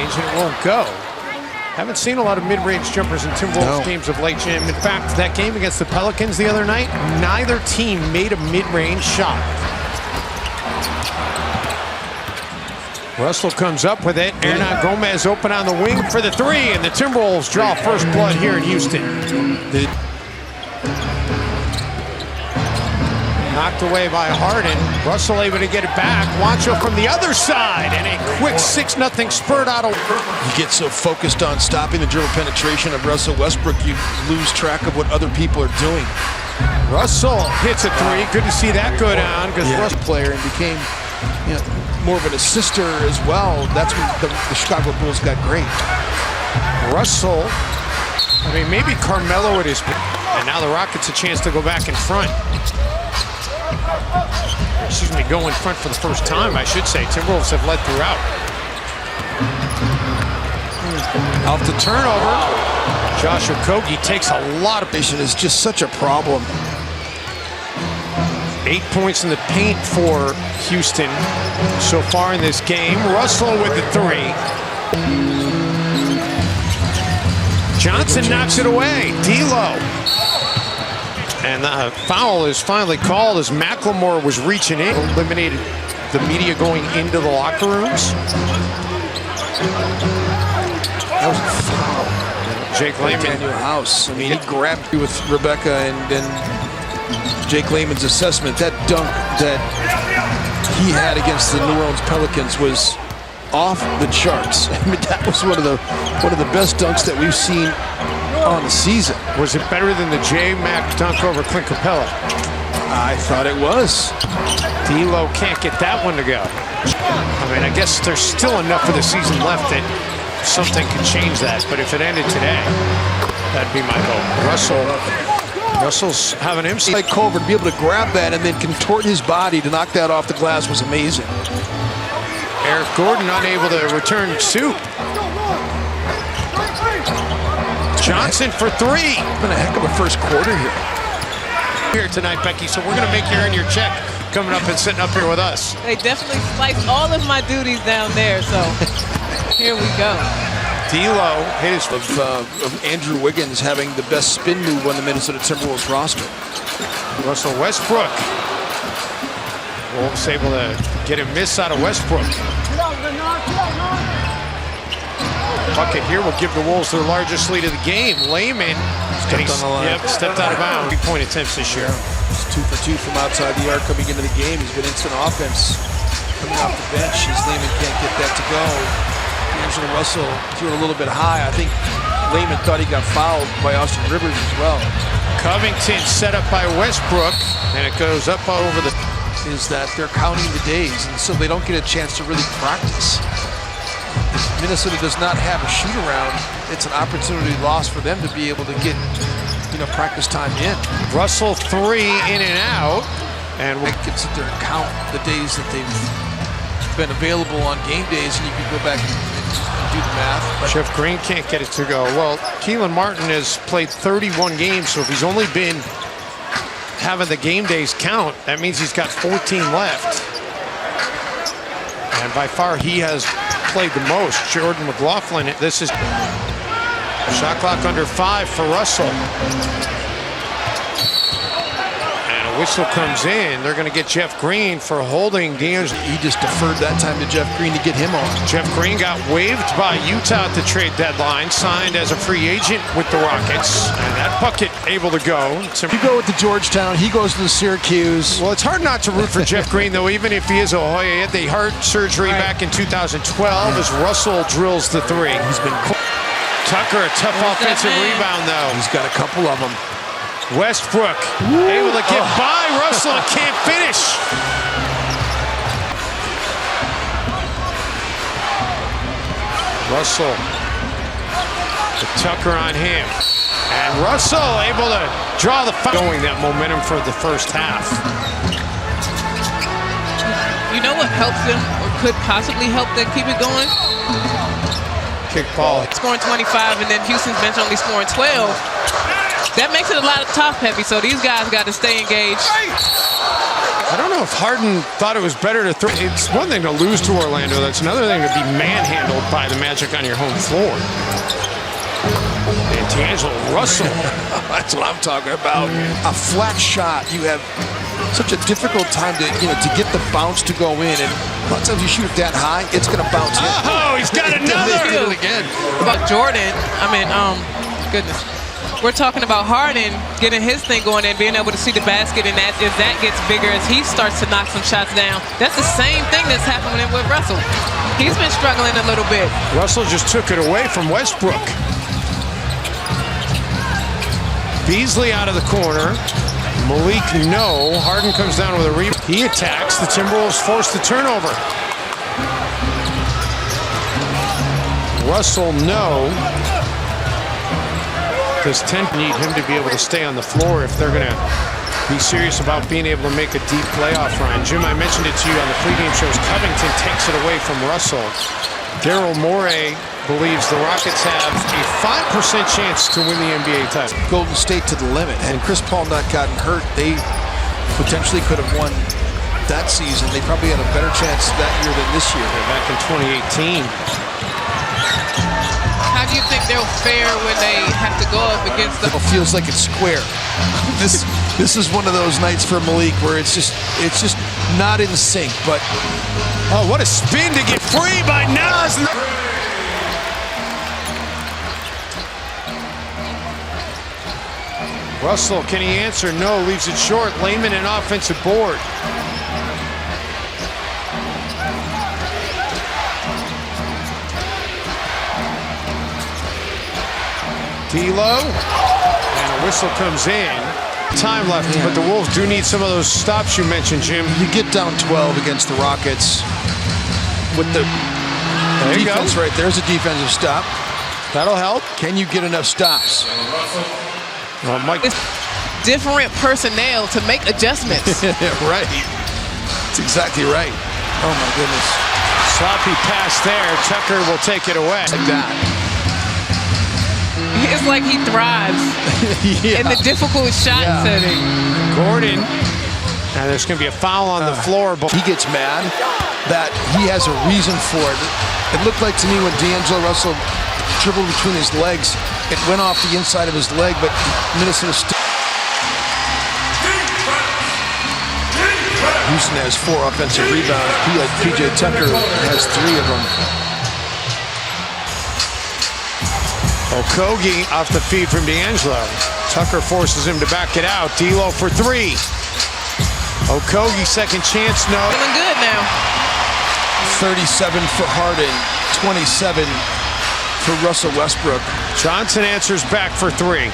mid-range, and it won't go. Haven't seen a lot of mid-range jumpers in Timberwolves games of late, Jim. In fact, that game against the Pelicans the other night, neither team made a mid-range shot. Russell comes up with it. Hernan Gomez open on the wing for the three, and the Timberwolves draw first blood here in Houston. Knocked away by Harden. Russell able to get it back. Wancho from the other side, and a quick 6-0 spurt out of... You get so focused on stopping the dribble penetration of Russell Westbrook, you lose track of what other people are doing. Russell hits a three. Good to see that go down, because Russell player and became more of an assister as well. That's when the Chicago Bulls got great. Russell, I mean, maybe Carmelo at his... And now the Rockets a chance to go back in front. Excuse me, go in front for the first time, I should say. Timberwolves have led throughout. Off the turnover, Josh Okogie takes a lot of... Is just such a problem. 8 points in the paint for Houston so far in this game. Russell with the three. Johnson knocks it away. D'Lo. And the foul is finally called as McLemore was reaching in. Eliminated the media going into the locker rooms. That was a foul. Jake Layman. Daniel House. I mean, he grabbed you with Rebecca and Jake Layman's assessment. That dunk that he had against the New Orleans Pelicans was off the charts. I mean, that was one of the best dunks that we've seen on the season. Was it better than the J-Mac dunk over Clint Capella? I thought it was. D'Lo can't get that one to go. I mean, I guess there's still enough of the season left that something could change that. But if it ended today, that'd be my hope. Russell's having him. Like Culver to be able to grab that and then contort his body to knock that off the glass was amazing. Eric Gordon unable to return suit. Johnson for three. It's been a heck of a first quarter here tonight, Becky. So we're going to make you earn your check coming up and sitting up here with us. They definitely spliced all of my duties down there. So here we go. D'Lo hit his of Andrew Wiggins having the best spin move on the Minnesota Timberwolves roster. Russell Westbrook. Wolves able to get a miss out of Westbrook. Bucket here will give the Wolves their largest lead of the game. Layman stepped out of bounds. 3-point attempts this year. He's 2 for 2 from outside the arc coming into the game. He's been instant offense coming off the bench as Layman can't get that to go. D'Angelo Russell threw it a little bit high. I think Layman thought he got fouled by Austin Rivers as well. Covington set up by Westbrook, and it goes up over the... Is that they're counting the days, and so they don't get a chance to really practice. If Minnesota does not have a shoot-around, it's an opportunity lost for them to be able to get, practice time in. Russell three in and out, and we can sit there and count the days that they've been available on game days, and you can go back and do the math. But Jeff Green can't get it to go. Well, Keelan Martin has played 31 games, so if he's only been having the game days count, that means he's got 14 left. And by far, he has played the most. Jordan McLaughlin, this is shot clock under 5 for Russell. Whistle comes in. They're going to get Jeff Green for holding D'Angelo. He just deferred that time to Jeff Green to get him on. Jeff Green got waived by Utah at the trade deadline, signed as a free agent with the Rockets, and that bucket able to go. You go with the Georgetown, he goes to the Syracuse. Well, it's hard not to root for Jeff Green, though, even if he is a Hoya. He had the heart surgery back in 2012 as Russell drills the three. He's been... Tucker, a tough offensive rebound, though. He's got a couple of them. Westbrook able to get by Russell and can't finish. Russell, the Tucker on him, and Russell able to draw the foul. Going that momentum for the first half. You know what helps them or could possibly help them keep it going? Kick ball. Scoring 25 and then Houston's bench only scoring 12. That makes it a lot of top heavy, so these guys got to stay engaged. I don't know if Harden thought it was better to throw. It's one thing to lose to Orlando. That's another thing to be manhandled by the Magic on your home floor. And D'Angelo Russell. That's what I'm talking about. A flat shot, you have such a difficult time to get the bounce to go in, and a lot of times you shoot it that high, it's going to bounce in. Oh, he's got another. He did it again. About Jordan, goodness. We're talking about Harden getting his thing going and being able to see the basket, and as that gets bigger, as he starts to knock some shots down, that's the same thing that's happening with Russell. He's been struggling a little bit. Russell just took it away from Westbrook. Beasley out of the corner. Malik, no. Harden comes down with a rebound. He attacks. The Timberwolves force the turnover. Russell, no. Does 10 need him to be able to stay on the floor if they're going to be serious about being able to make a deep playoff run? Jim, I mentioned it to you on the pregame shows. Covington takes it away from Russell. Daryl Morey believes the Rockets have a 5% chance to win the NBA title. Golden State to the limit. And Chris Paul not gotten hurt, they potentially could have won that season. They probably had a better chance that year than this year. Back in 2018. How do you think they'll fare when they have to go up against the... It feels like it's square. This is one of those nights for Malik where it's just not in sync, but... Oh, what a spin to get free by Nas. Russell, can he answer? No, leaves it short. Layman an offensive board. D'Lo, and a whistle comes in. Time left, but the Wolves do need some of those stops you mentioned, Jim. You get down 12 against the Rockets with the defense right there's a defensive stop. That'll help. Can you get enough stops? Well, Mike. It's different personnel to make adjustments. Right. That's exactly right. Oh, my goodness. Sloppy pass there. Tucker will take it away. Like that. It's like he thrives in the difficult shot setting. Gordon. And there's going to be a foul on the floor. But he gets mad that he has a reason for it. It looked like to me when D'Angelo Russell dribbled between his legs, it went off the inside of his leg, but Minnesota still. Houston has 4 offensive rebounds. PJ Tucker has 3 of them. Okogie off the feed from D'Angelo. Tucker forces him to back it out. D'Lo for 3. Okogie second chance, no. Feeling good now. 37 for Harden, 27 for Russell Westbrook. Johnson answers back for 3.